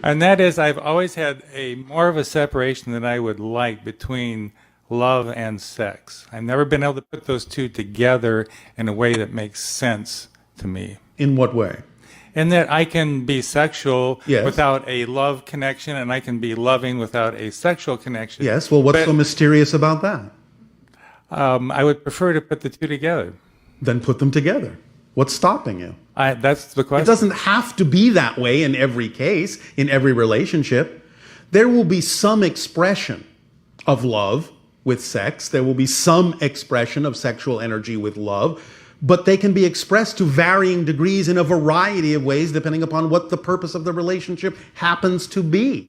And that is, I've always had a more of a separation than I would like between love and sex. I've never been able to put those two together in a way that makes sense to me. In what way? In that I can be sexual Yes. without a love connection, and I can be loving without a sexual connection. Yes, well, what's so mysterious about that? I would prefer to put the two together. Then put them together. What's stopping you? That's the question. It doesn't have to be that way in every case, in every relationship. There will be some expression of love with sex. There will be some expression of sexual energy with love, but they can be expressed to varying degrees in a variety of ways depending upon what the purpose of the relationship happens to be.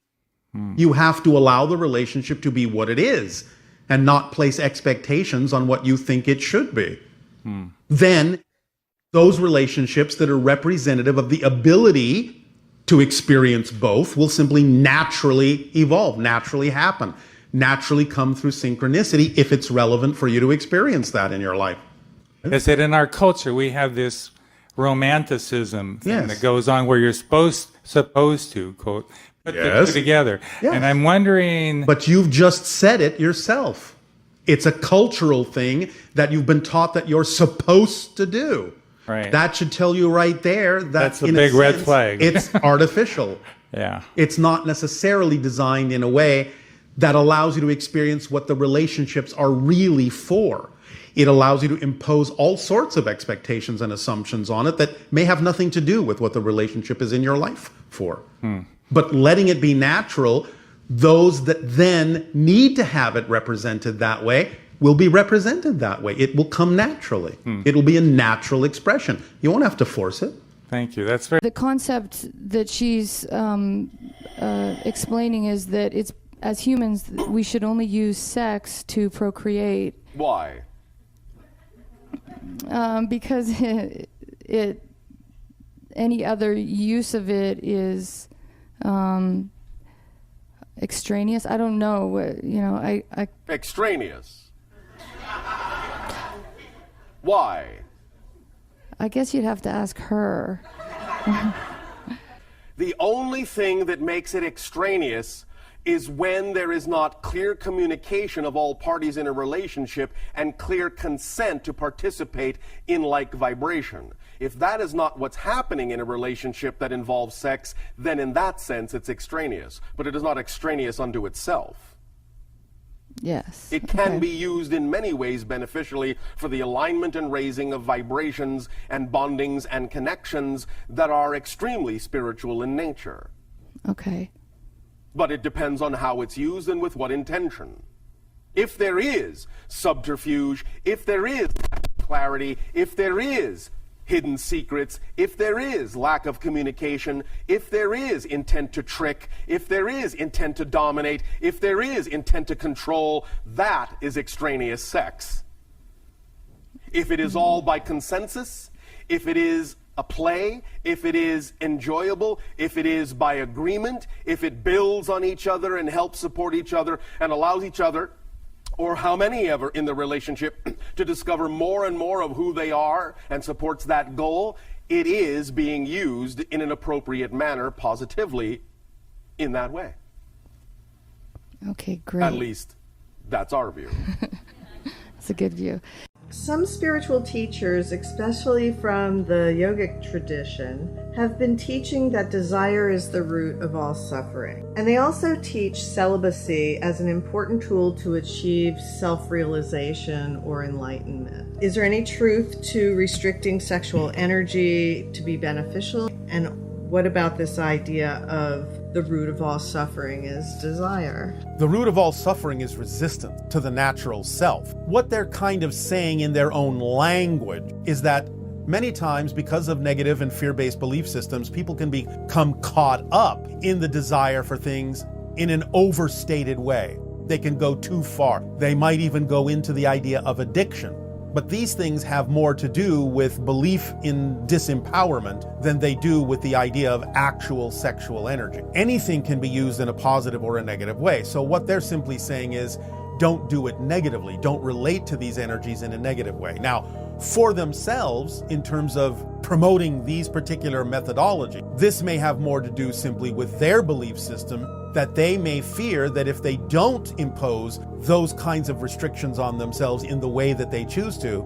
You have to allow the relationship to be what it is and not place expectations on what you think it should be. Then those relationships that are representative of the ability to experience both will simply naturally evolve, naturally happen, naturally come through synchronicity if it's relevant for you to experience that in your life. Is that in our culture we have this romanticism thing Yes. that goes on where you're supposed to, quote, put the two together. Yes. And I'm wondering... But you've just said it yourself. It's a cultural thing that you've been taught that you're supposed to do. Right. That should tell you right there that That's a in big red sense, flag. It's artificial. Yeah. It's not necessarily designed in a way that allows you to experience what the relationships are really for. It allows you to impose all sorts of expectations and assumptions on it that may have nothing to do with what the relationship is in your life for. But letting it be natural, those that then need to have it represented that way will be represented that way. It will come naturally. It will be a natural expression. You won't have to force it. Thank you. That's very... The concept that she's explaining is that it's, as humans, we should only use sex to procreate. Why? Because any other use of it is extraneous. I don't know. I Extraneous. Why? I guess you'd have to ask her. The only thing that makes it extraneous is when there is not clear communication of all parties in a relationship and clear consent to participate in like vibration. If that is not what's happening in a relationship that involves sex, then in that sense it's extraneous. But it is not extraneous unto itself. Yes. It can be used in many ways beneficially for the alignment and raising of vibrations and bondings and connections that are extremely spiritual in nature. Okay. But it depends on how it's used and with what intention. If there is subterfuge, if there is clarity, if there is hidden secrets, if there is lack of communication, if there is intent to trick, if there is intent to dominate, if there is intent to control, that is extraneous sex. If it is all by consensus, if it is a play, if it is enjoyable, if it is by agreement, if it builds on each other and helps support each other and allows each other, or how many ever in the relationship, to discover more and more of who they are and supports that goal, it is being used in an appropriate manner positively in that way. Okay, great. At least that's our view. That's a good view. Some spiritual teachers, especially from the yogic tradition, have been teaching that desire is the root of all suffering. And they also teach celibacy as an important tool to achieve self-realization or enlightenment. Is there any truth to restricting sexual energy to be beneficial? And what about this idea of the root of all suffering is desire? The root of all suffering is resistance to the natural self. What they're kind of saying in their own language is that many times, because of negative and fear-based belief systems, people can become caught up in the desire for things in an overstated way. They can go too far. They might even go into the idea of addiction. But these things have more to do with belief in disempowerment than they do with the idea of actual sexual energy. Anything can be used in a positive or a negative way. So what they're simply saying is, don't do it negatively. Don't relate to these energies in a negative way. Now, for themselves in terms of promoting these particular methodology. This may have more to do simply with their belief system, that they may fear that if they don't impose those kinds of restrictions on themselves in the way that they choose to,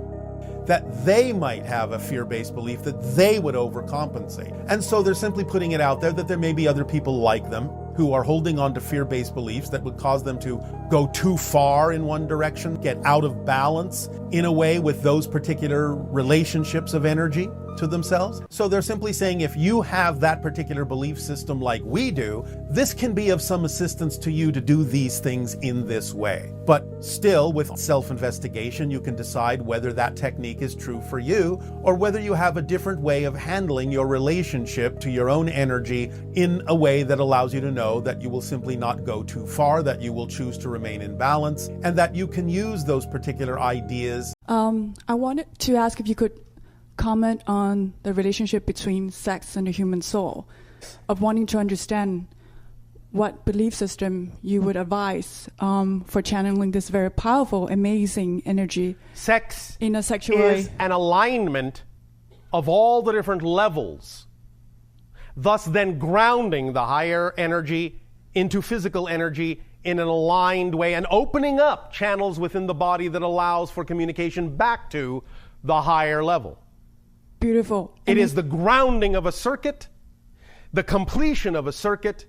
that they might have a fear-based belief that they would overcompensate. And so they're simply putting it out there that there may be other people like them who are holding on to fear-based beliefs that would cause them to go too far in one direction, get out of balance in a way with those particular relationships of energy to themselves. So they're simply saying, if you have that particular belief system like we do, this can be of some assistance to you to do these things in this way. But still, with self-investigation, you can decide whether that technique is true for you, or whether you have a different way of handling your relationship to your own energy in a way that allows you to know that you will simply not go too far, that you will choose to remain in balance, and that you can use those particular ideas. I wanted to ask if you could comment on the relationship between sex and the human soul, of wanting to understand what belief system you would advise for channeling this very powerful, amazing energy. Sex in a sexual is way. an alignment of all the different levels, thus then grounding the higher energy into physical energy in an aligned way and opening up channels within the body that allows for communication back to the higher level. Beautiful. It is the grounding of a circuit, the completion of a circuit,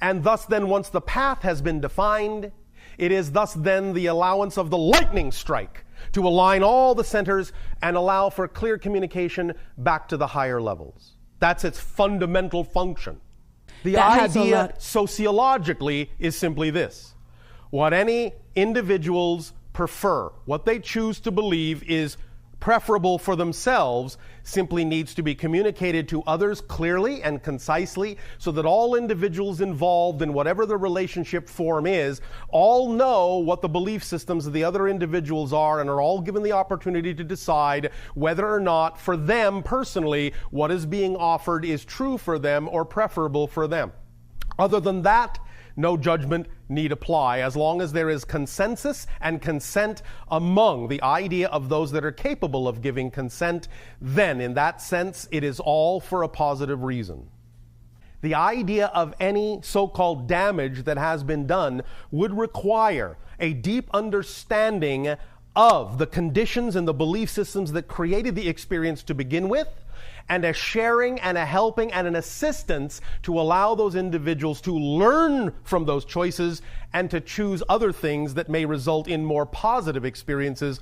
and thus then once the path has been defined, it is thus then the allowance of the lightning strike to align all the centers and allow for clear communication back to the higher levels. That's its fundamental function. The idea sociologically is simply this. What any individuals prefer, what they choose to believe is preferable for themselves, simply needs to be communicated to others clearly and concisely so that all individuals involved in whatever the relationship form is all know what the belief systems of the other individuals are and are all given the opportunity to decide whether or not for them personally what is being offered is true for them or preferable for them. Other than that, no judgment need apply as long as there is consensus and consent among the idea of those that are capable of giving consent. Then, in that sense, it is all for a positive reason. The idea of any so-called damage that has been done would require a deep understanding of the conditions and the belief systems that created the experience to begin with, and a sharing and a helping and an assistance to allow those individuals to learn from those choices and to choose other things that may result in more positive experiences